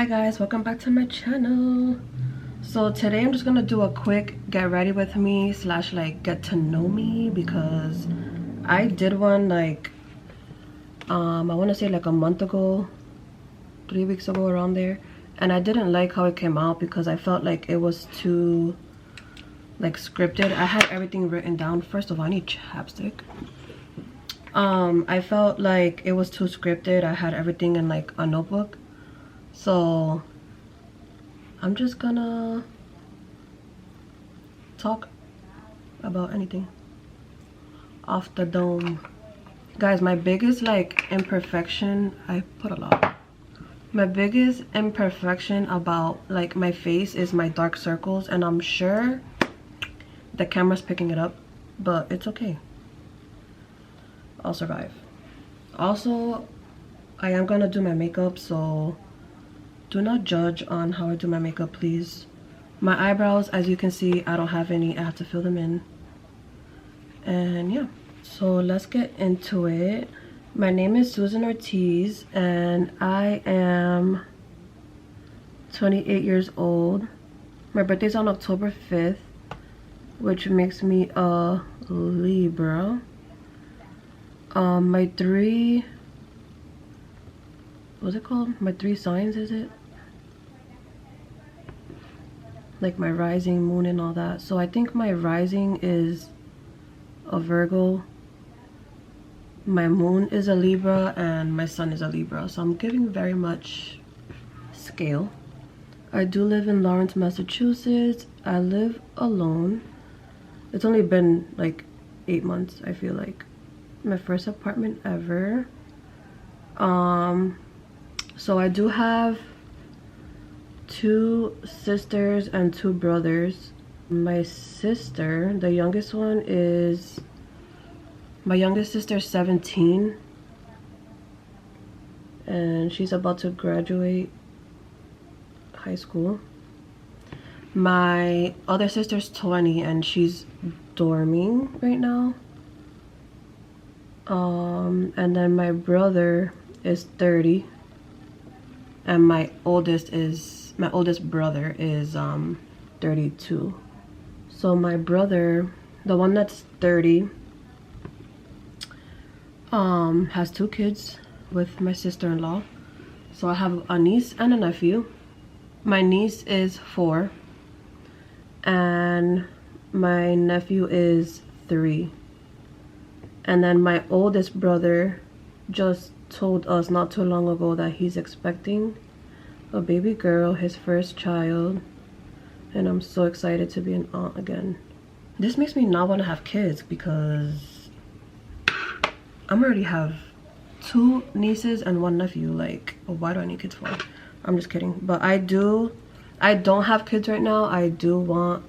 guys, welcome back to my channel. So today I'm just gonna do a quick get ready with me slash like get to know me, because I did one like I want to say like a month ago, 3 weeks ago, around there, and I didn't like how it came out because I felt like it was too like scripted. I had everything written down. First of all, I need chapstick. I felt like it was too scripted. I had everything in like a notebook. So I'm just gonna talk about anything off the dome. Guys, my biggest like imperfection, I put a lot. My biggest imperfection about like my face is my dark circles, and I'm sure the camera's picking it up, but it's okay. I'll survive. Also, I am gonna do my makeup, so do not judge on how I do my makeup, please. My eyebrows, as you can see, I don't have any. I have to fill them in. And yeah, so let's get into it. My name is Susan Ortiz, and I am 28 years old. My birthday's on October 5th, which makes me a Libra. My three, what's it called? My three signs, is it? Like my rising, moon, and all that. So I think my rising is a Virgo, my moon is a Libra, and my sun is a Libra. So I'm giving very much scale. I do live in Lawrence, Massachusetts. I live alone. It's only been like 8 months, I feel like. My first apartment ever. So I do have 2 sisters and 2 brothers. My sister, the youngest one, is my youngest sister, 17, and she's about to graduate high school. My other sister's 20 and she's dorming right now. And then my brother is 30, and my oldest brother is 32. So my brother, the one that's 30, has 2 kids with my sister-in-law. So I have a niece and a nephew. My niece is 4 and my nephew is 3. And then my oldest brother just told us not too long ago that he's expecting a baby girl, his first child, and I'm so excited to be an aunt again. This makes me not want to have kids because I'm already have 2 nieces and 1 nephew. Like, why do I need kids for? I'm just kidding. But I don't have kids right now. I do want,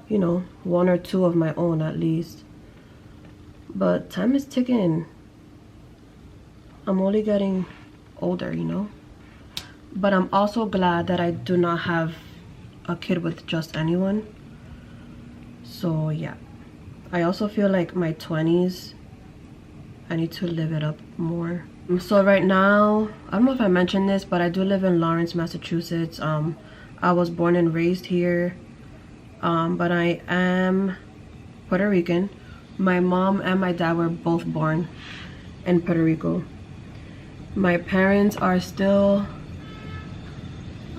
you know, 1 or 2 of my own at least. But time is ticking. I'm only getting older, you know. But I'm also glad that I do not have a kid with just anyone. So yeah, I also feel like my 20s, I need to live it up more. So right now, I don't know if I mentioned this, but I do live in Lawrence, Massachusetts. I was born and raised here, but I am Puerto Rican. My mom and my dad were both born in Puerto Rico. My parents are still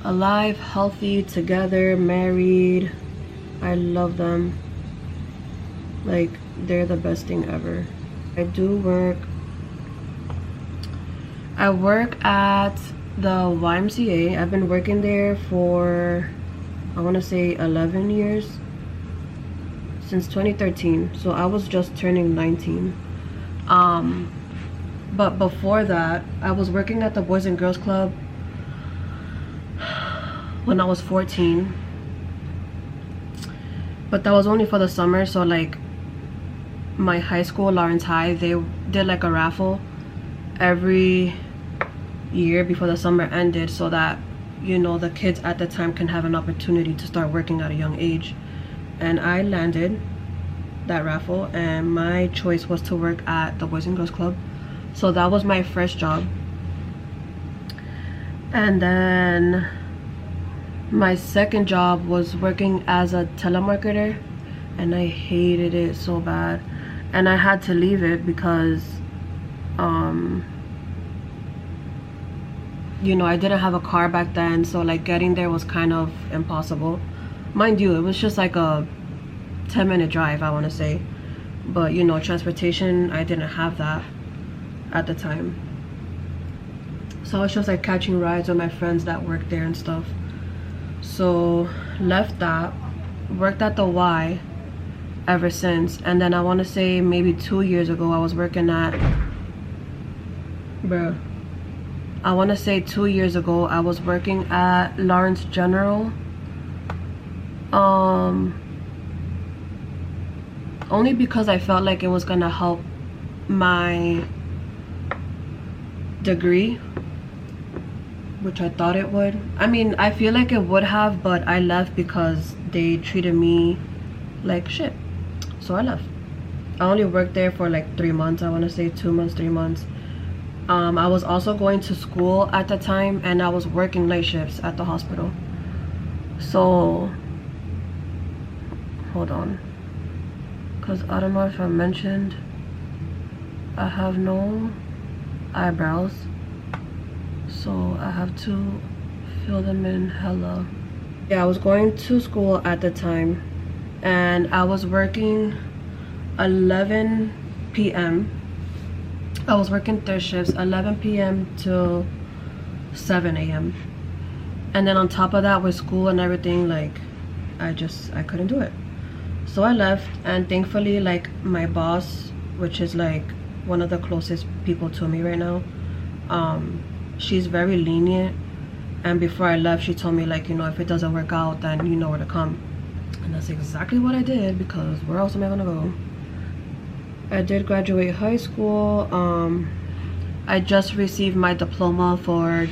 alive, healthy, together, married. I love them. Like, they're the best thing ever. I do work. I work at the YMCA. I've been working there for, I want to say 11 years. Since 2013. So I was just turning 19. But before that, I was working at the Boys and Girls Club when I was 14. But that was only for the summer. So like my high school, Lawrence High, they did like a raffle every year before the summer ended, so that, you know, the kids at the time can have an opportunity to start working at a young age. And I landed that raffle, and my choice was to work at the Boys and Girls Club. So that was my first job. And then my second job was working as a telemarketer, and I hated it so bad. And I had to leave it because you know, I didn't have a car back then, so like getting there was kind of impossible. Mind you, it was just like a 10-minute drive, I want to say. But you know, transportation, I didn't have that at the time. So I was just like catching rides with my friends that worked there and stuff. So left that, worked at the Y ever since. And then I want to say maybe 2 years ago I was working at, I want to say 2 years ago I was working at Lawrence General. Only because I felt like it was gonna help my degree, which I thought it would. I mean, I feel like it would have, but I left because they treated me like shit. So I left. I only worked there for like 3 months. I want to say 2 months, 3 months. I was also going to school at the time, and I was working night shifts at the hospital. So hold on, because I don't know if I mentioned I have no eyebrows, so I have to fill them in hella. Yeah, I was going to school at the time, and I was working 11 p.m. I was working third shifts, 11 p.m. till 7 a.m. And then on top of that, with school and everything, like I couldn't do it. So I left, and thankfully, like my boss, which is like one of the closest people to me right now, she's very lenient. And before I left, she told me, like, you know, if it doesn't work out, then you know where to come. And that's exactly what I did, because where else am I gonna go? I did graduate high school. I just received my diploma for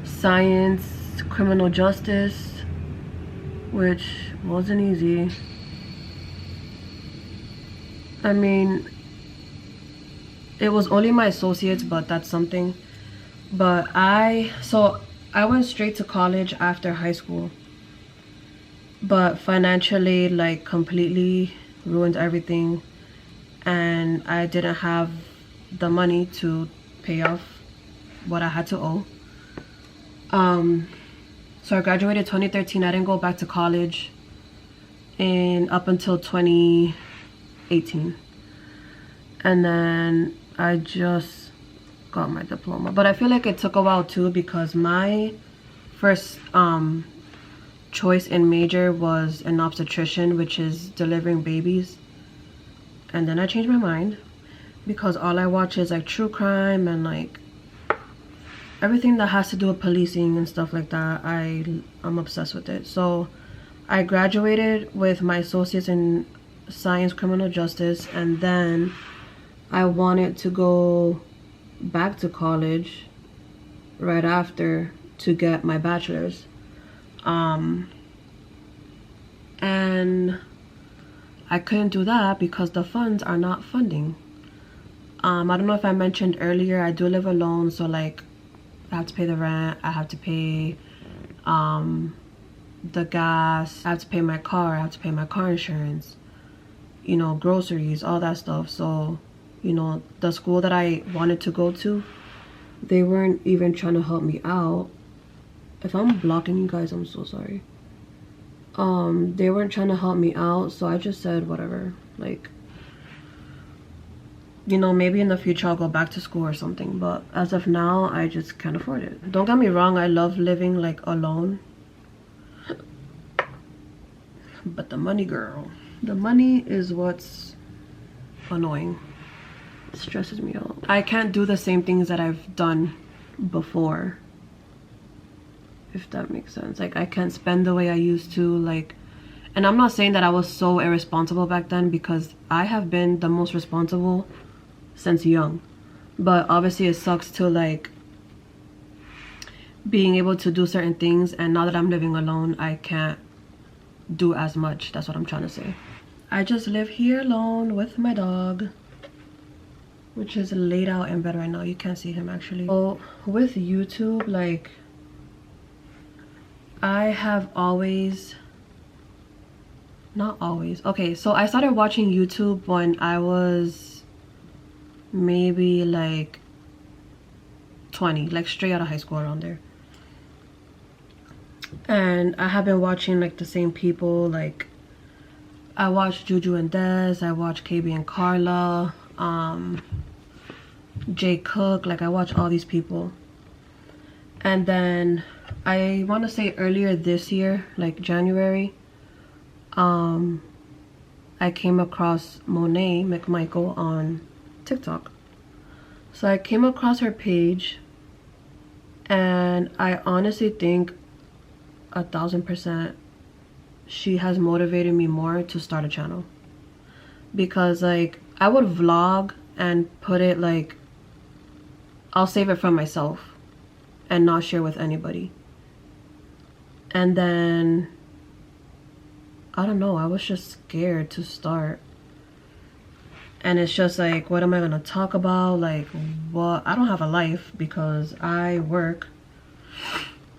science criminal justice, which wasn't easy. I mean, it was only my associates, but that's something. But I went straight to college after high school, but financially, like, completely ruined everything, and I didn't have the money to pay off what I had to owe. So I graduated 2013. I didn't go back to college up until 2018, and then I just got my diploma. But I feel like it took a while too, because my first choice in major was an obstetrician, which is delivering babies. And then I changed my mind, because all I watch is like true crime and like everything that has to do with policing and stuff like that. I'm obsessed with it. So I graduated with my associates in science criminal justice, and then I wanted to go back to college right after to get my bachelor's. And I couldn't do that because the funds are not funding. I don't know if I mentioned earlier, I do live alone, so like I have to pay the rent, I have to pay the gas, I have to pay my car, I have to pay my car insurance, you know, groceries, all that stuff. So, you know, the school that I wanted to go to, they weren't even trying to help me out. If I'm blocking you guys, I'm so sorry. They weren't trying to help me out, so I just said whatever, like, you know, maybe in the future I'll go back to school or something, but as of now I just can't afford it. Don't get me wrong, I love living like alone, but the money, girl, the money is what's annoying. It stresses me out. I can't do the same things that I've done before, if that makes sense. Like, I can't spend the way I used to, like, and I'm not saying that I was so irresponsible back then, because I have been the most responsible since young. But obviously it sucks to like being able to do certain things, and now that I'm living alone, I can't do as much. That's what I'm trying to say. I just live here alone with my dog. which is laid out in bed right now. You can't see him actually. So with YouTube, like, I have always, not always, okay, so I started watching YouTube when I was maybe like 20, like straight out of high school, around there. And I have been watching like the same people. Like, I watched Juju and Des, I watched KB and Carla, Jay Cook, like I watch all these people. And then I want to say earlier this year, like January, I came across Monet McMichael on TikTok. So I came across her page, and I honestly think 1000% she has motivated me more to start a channel. Because like, I would vlog and put it like, I'll save it for myself and not share with anybody. And then, I don't know, I was just scared to start. And it's just like, what am I gonna talk about? Like, what? I don't have a life because I work,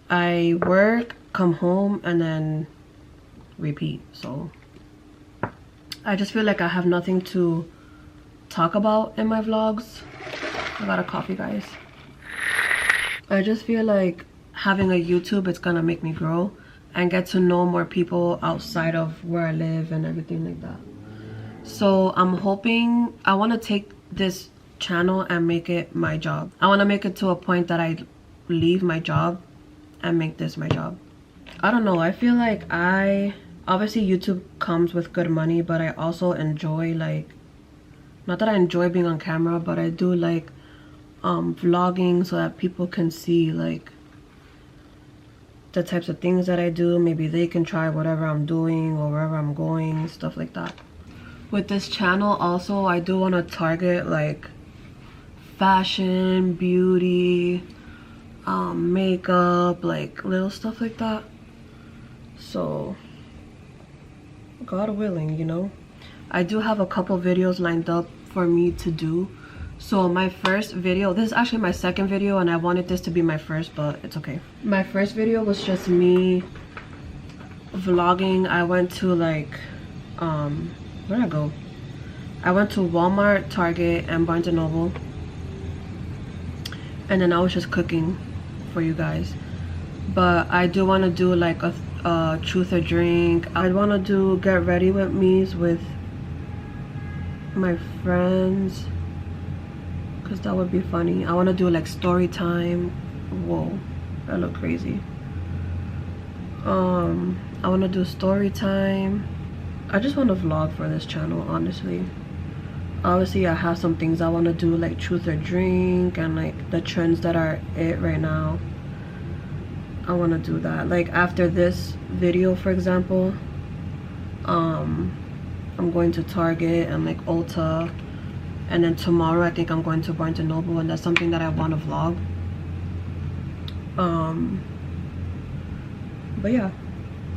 come home, and then repeat. So I just feel like I have nothing to talk about in my vlogs. I got a coffee, guys. I just feel like having a YouTube, it's gonna make me grow and get to know more people outside of where I live and everything like that. So I'm hoping, I want to take this channel and make it my job. I want to make it to a point that I leave my job and make this my job. I don't know, I feel like obviously YouTube comes with good money, but I also enjoy, like, not that I enjoy being on camera, but I do like vlogging so that people can see like the types of things that I do. Maybe they can try whatever I'm doing or wherever I'm going, stuff like that. With this channel also, I do want to target like fashion, beauty, makeup, like little stuff like that. So God willing, you know, I do have a couple videos lined up for me to do. So my first video, this is actually my second video, and I wanted this to be my first, but it's okay. My first video was just me vlogging. I went to like where'd I go? I went to Walmart, Target, and Barnes & Noble, and then I was just cooking for you guys. But I do want to do like a truth or drink. I want to do get ready with me's with my friends, because that would be funny. I want to do like story time. Whoa, that look crazy. I want to do story time. I just want to vlog for this channel, honestly. Obviously I have some things I want to do, like truth or drink, and like the trends that are it right now. I want to do that. Like after this video, for example, I'm going to Target and like Ulta, and then tomorrow I think I'm going to Barnes & Noble, and that's something that I want to vlog. But yeah,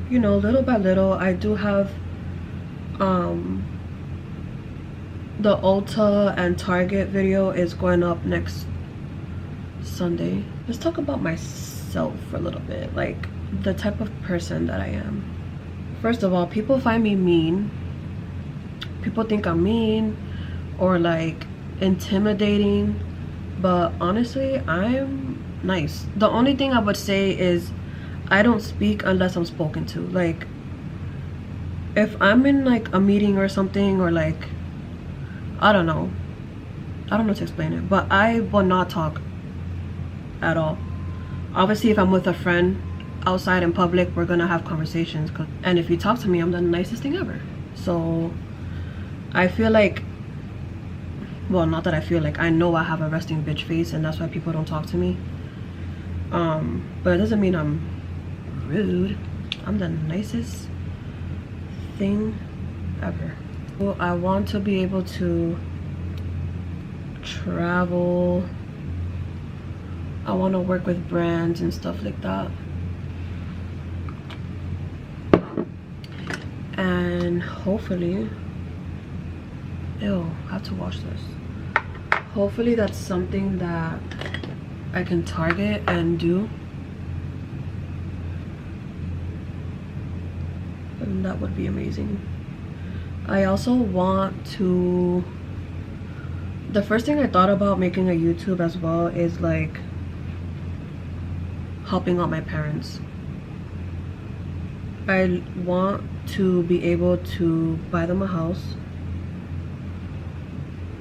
you know, little by little. I do have the Ulta and Target video is going up next Sunday. Let's talk about myself for a little bit, like the type of person that I am. First of all, people find me mean. People think I'm mean or like intimidating, but honestly I'm nice. The only thing I would say is I don't speak unless I'm spoken to. Like if I'm in like a meeting or something, or like I don't know how to explain it, but I will not talk at all. Obviously if I'm with a friend outside in public, we're gonna have conversations, and if you talk to me, I'm the nicest thing ever. So I feel like, well, not that I feel like, I know I have a resting bitch face, and that's why people don't talk to me. But it doesn't mean I'm rude. I'm the nicest thing ever. Well, I want to be able to travel. I want to work with brands and stuff like that. And hopefully, ew, I have to wash this. Hopefully that's something that I can target and do. And that would be amazing. I also want to, the first thing I thought about making a YouTube as well is like helping out my parents. I want to be able to buy them a house,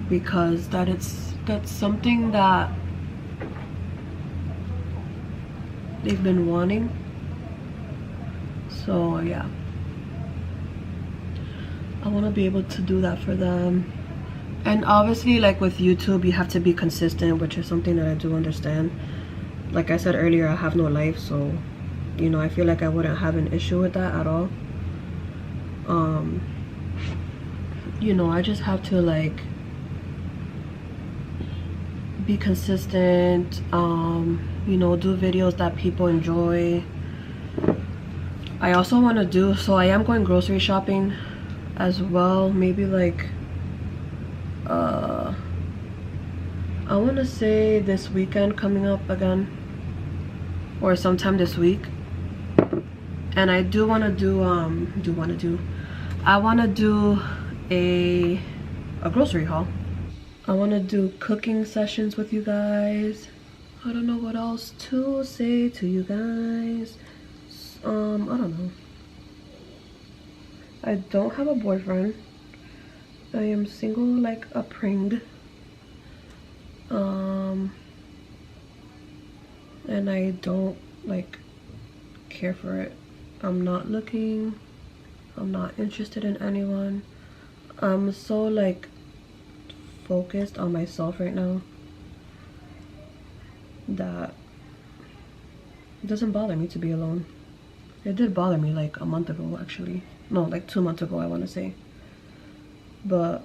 because that's something that they've been wanting. So yeah, I want to be able to do that for them. And obviously, like with YouTube, you have to be consistent, which is something that I do understand. Like I said earlier, I have no life, so you know, I feel like I wouldn't have an issue with that at all. You know, I just have to like be consistent, you know, do videos that people enjoy. I also want to do, so I am going grocery shopping as well, maybe like I want to say this weekend coming up again, or sometime this week. And I do want to do I want to do a grocery haul. I want to do cooking sessions with you guys. I don't know what else to say to you guys. I don't know. I don't have a boyfriend. I am single like a pring. And I don't like care for it. I'm not looking. I'm not interested in anyone. I'm so like focused on myself right now that it doesn't bother me to be alone. It did bother me like a month ago, actually. No, like 2 months ago, I want to say. But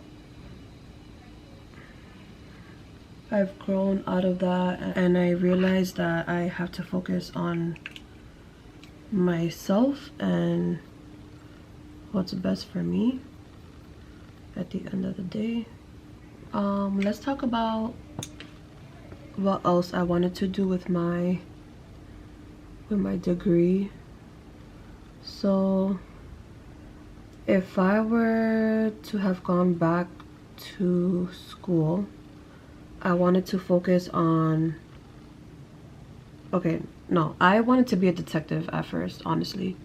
I've grown out of that, and I realized that I have to focus on myself and what's best for me at the end of the day. Let's talk about what else I wanted to do with my degree. So if I were to have gone back to school, I wanted to focus on, okay, no, I wanted to be a detective at first, honestly.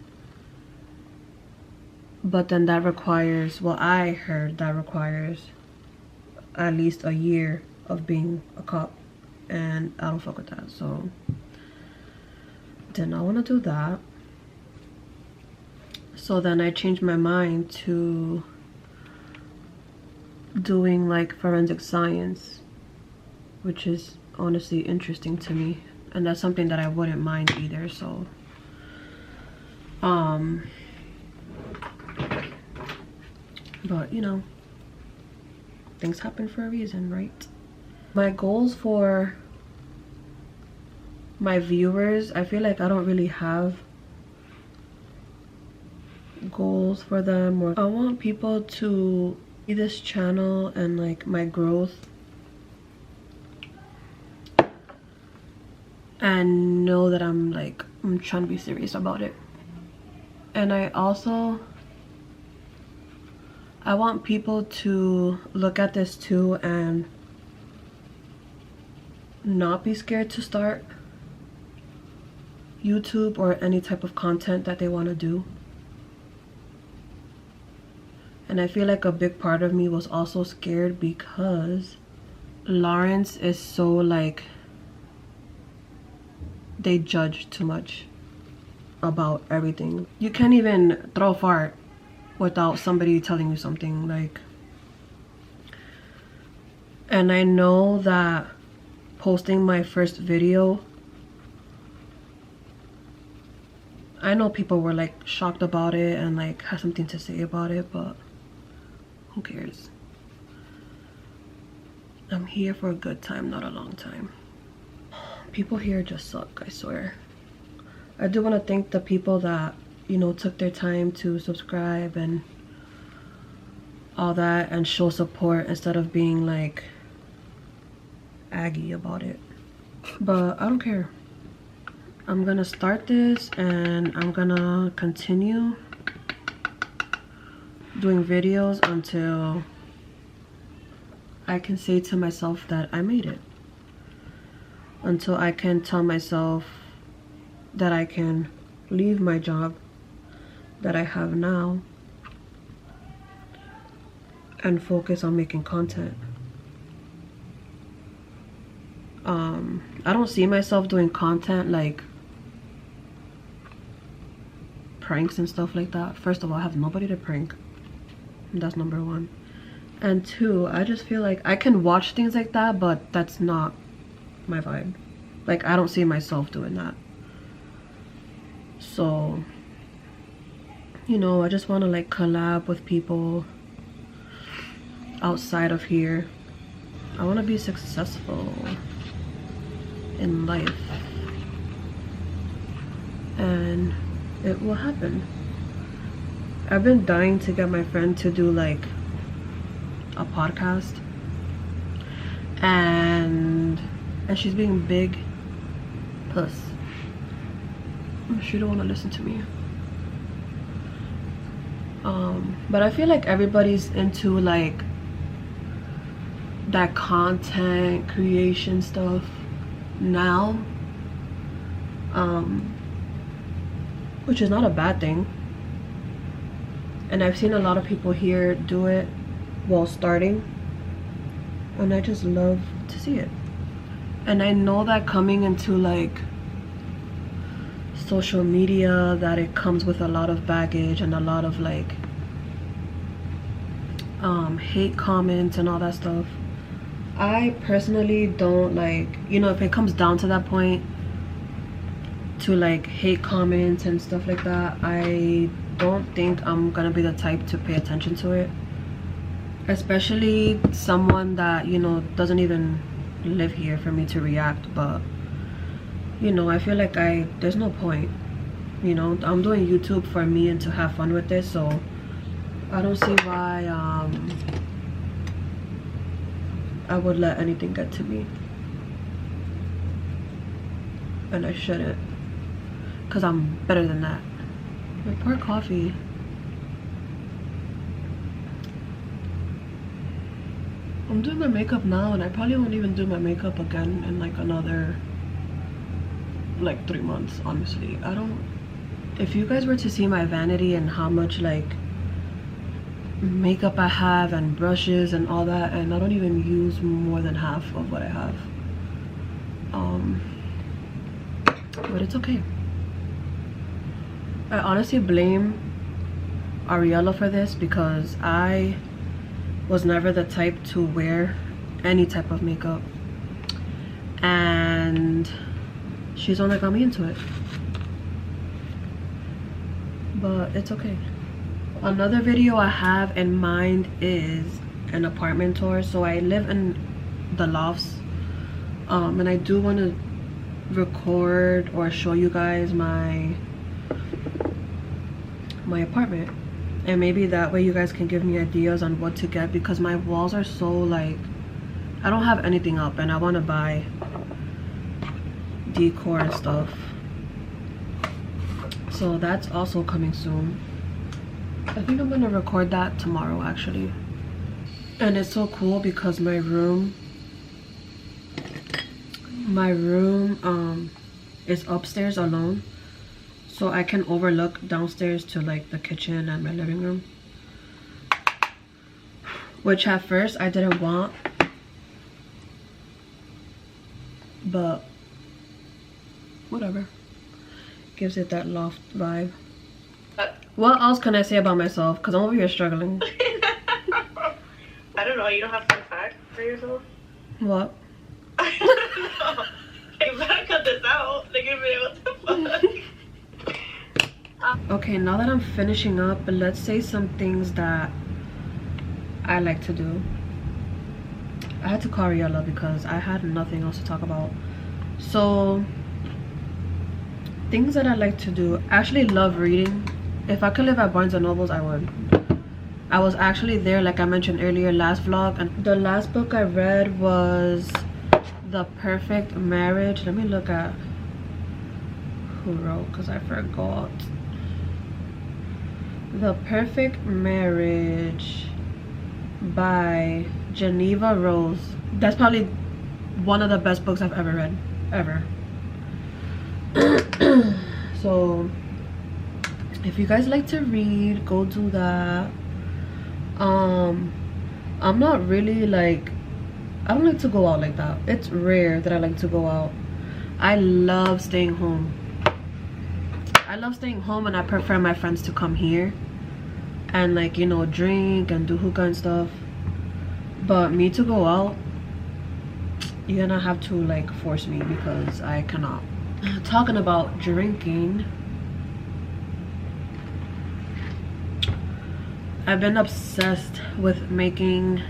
But then that requires, well, I heard that requires at least a year of being a cop, and I don't fuck with that. So did not want to do that. So then I changed my mind to doing like forensic science, which is honestly interesting to me, and that's something that I wouldn't mind either. So but you know, things happen for a reason, right? My goals for my viewers, I feel like I don't really have goals for them, or I want people to see this channel and like my growth and know that I'm trying to be serious about it. And I want people to look at this too and not be scared to start YouTube or any type of content that they want to do. And I feel like a big part of me was also scared because Lawrence is so like, they judge too much about everything. You can't even throw a fart without somebody telling you something, like. And I know that posting my first video, I know people were like shocked about it and like had something to say about it, but who cares? I'm here for a good time, not a long time. People here just suck, I swear. I do want to thank the people that, you know, took their time to subscribe and all that and show support instead of being like aggy about it, but I don't care. I'm gonna start this and I'm gonna continue doing videos until I can say to myself that I made it, until I can tell myself that I can leave my job that I have now and focus on making content. I don't see myself doing content like pranks and stuff like that. First of all, I have nobody to prank. That's number one. And two, I just feel like I can watch things like that, but that's not my vibe. Like, I don't see myself doing that. So, you know, I just want to like collab with people outside of here. I want to be successful in life, and it will happen. I've been dying to get my friend to do like a podcast, and she's being big puss. She don't want to listen to me. But I feel like everybody's into like that content creation stuff now, which is not a bad thing, and I've seen a lot of people here do it while starting, and I just love to see it. And I know that coming into like social media, that it comes with a lot of baggage and a lot of like hate comments and all that stuff. I personally don't like, you know, if it comes down to that point to like hate comments and stuff like that, I don't think I'm gonna be the type to pay attention to it, especially someone that, you know, doesn't even live here for me to react. But you know, I feel like there's no point, you know. I'm doing YouTube for me and to have fun with it, so I don't see why I would let anything get to me, and I shouldn't, because I'm better than that. My poor coffee. I'm doing my makeup now, and I probably won't even do my makeup again in like another like 3 months, honestly. I don't, if you guys were to see my vanity and how much like makeup I have and brushes and all that, and I don't even use more than half of what I have, but it's okay. I honestly blame Ariella for this, because I was never the type to wear any type of makeup, and she's the one that got me into it. But it's okay. Another video I have in mind is an apartment tour. So I live in the lofts, and I do want to record or show you guys my apartment, and maybe that way you guys can give me ideas on what to get, because my walls are so like, I don't have anything up, and I want to buy decor and stuff. So that's also coming soon. I think I'm gonna record that tomorrow actually. And it's so cool because my room is upstairs alone, so I can overlook downstairs to like the kitchen and my living room, which at first I didn't want, but whatever, gives it that loft vibe. What else can I say about myself, because I'm over here struggling? I don't know, you don't have fun facts for yourself? What? I don't know. You better cut this out. They're gonna be what the fuck. Okay, now that I'm finishing up, let's say some things that I like to do. I had to call Ariella because I had nothing else to talk about. So, things that I like to do. I actually love reading. If I could live at Barnes & Noble's, I would. I was actually there, like I mentioned earlier, last vlog, and the last book I read was The Perfect Marriage. Let me look at who wrote, because I forgot. The Perfect Marriage by Geneva Rose. That's probably one of the best books I've ever read, ever. So if you guys like to read, go do that. I'm not really like, I don't like to go out like that. It's rare that I like to go out. I love staying home. I love staying home, and I prefer my friends to come here and, like, you know, drink and do hookah and stuff. But me to go out, you're gonna have to like force me, because I cannot. Talking about drinking, I've been obsessed with making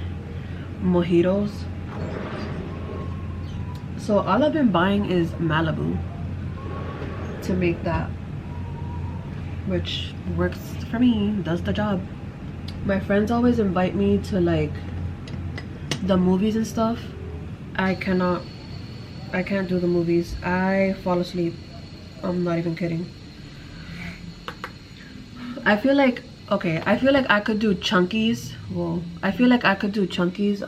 mojitos. So all I've been buying is Malibu to make that, which works for me, does the job. My friends always invite me to like the movies and stuff. I can't do the movies. I fall asleep. I'm not even kidding. I feel like, okay, I feel like I could do Chunkies. Well, I feel like I could do Chunkies.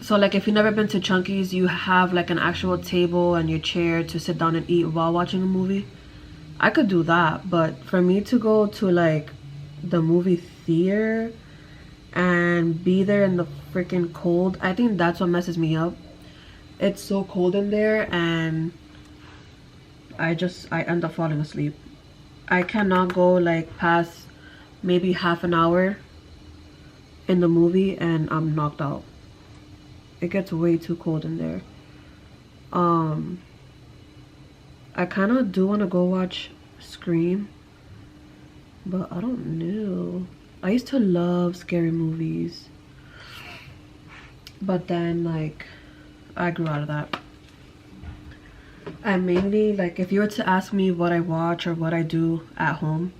So like if you've never been to Chunkies, you have like an actual table and your chair to sit down and eat while watching a movie. I could do that, but for me to go to like the movie theater and be there in the freaking cold, I think that's what messes me up. It's so cold in there, and I end up falling asleep. I cannot go like past maybe half an hour in the movie and I'm knocked out. It gets way too cold in there. I kind of do want to go watch Scream, but I don't know. I used to love scary movies, but then like I grew out of that. I mainly, like, if you were to ask me what I watch or what I do at home,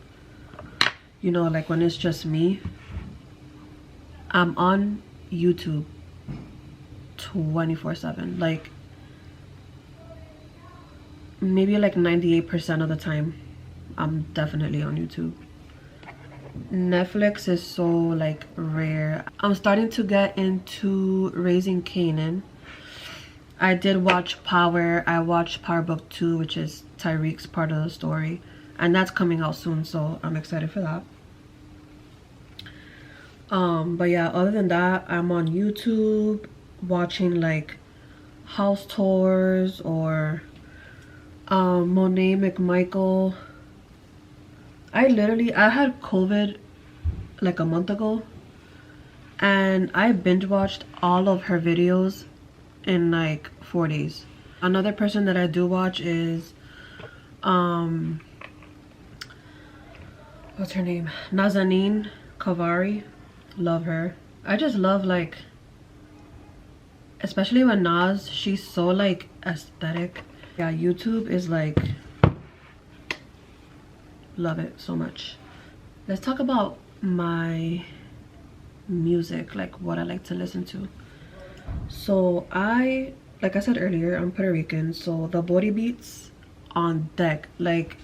you know, like when it's just me, I'm on YouTube 24/7. Like maybe like 98% of the time I'm definitely on YouTube. Netflix is so like rare. I'm starting to get into Raising Kanan. I did watch Power. I watched Power Book 2, which is Tyreek's part of the story, and that's coming out soon, so I'm excited for that. But yeah, other than that, I'm on YouTube watching like house tours or Monet McMichael. I had COVID like a month ago, and I binge watched all of her videos in like 4 days. Another person that I do watch is what's her name, Nazanin Kavari. Love her. I just love, like, especially when Naz, she's so like aesthetic. Yeah, YouTube is like, love it so much. Let's talk about my music, like what I like to listen to. So like I said earlier, I'm Puerto Rican, so the body beats on deck. Like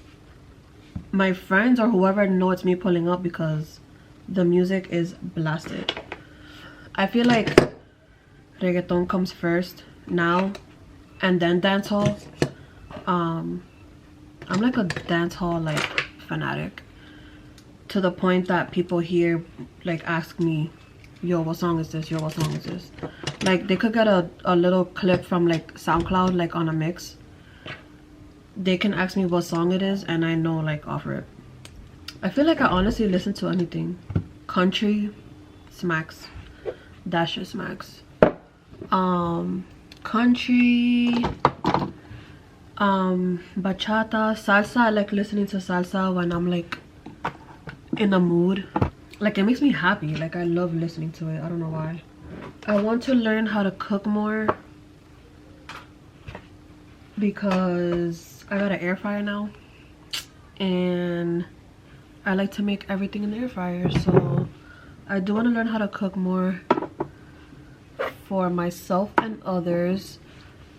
my friends or whoever know it's me pulling up because the music is blasted. I feel like reggaeton comes first now and then dancehall. I'm like a dancehall like fanatic, to the point that people here like ask me, yo, what song is this? Yo, what song is this? Like they could get a little clip from like SoundCloud, like on a mix. They can ask me what song it is and I know like off rip. I feel like I honestly listen to anything. Country smacks. That shit smacks. Country, bachata, salsa. I like listening to salsa when I'm like in a mood. Like it makes me happy. Like I love listening to it. I don't know why. I want to learn how to cook more because I got an air fryer now and I like to make everything in the air fryer. So I do want to learn how to cook more. for myself and others.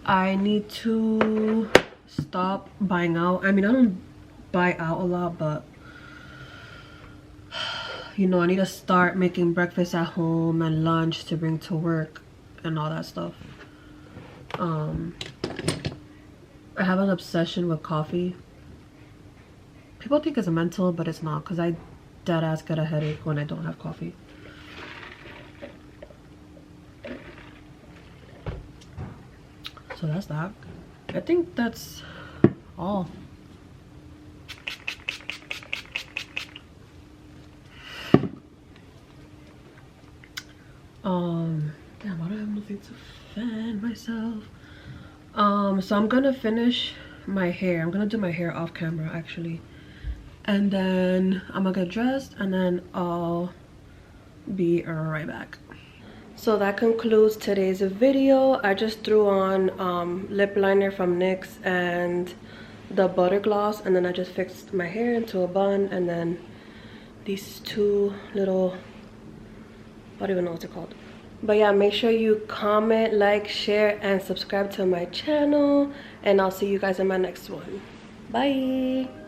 I need to stop buying out. I mean, I don't buy out a lot, but you know, I need to start making breakfast at home and lunch to bring to work and all that stuff. I have an obsession with coffee. People think it's mental, but it's not, because I dead ass get a headache when I don't have coffee. So that's that. I think that's all. Damn, I don't have nothing to fan myself. So I'm gonna finish my hair. I'm gonna do my hair off camera actually, and then I'm gonna get dressed and then I'll be right back. So that concludes today's video. I just threw on lip liner from NYX and the butter gloss, and then I just fixed my hair into a bun, and then these two little, I don't even know what they're called. But yeah, make sure you comment, like, share, and subscribe to my channel, and I'll see you guys in my next one. Bye.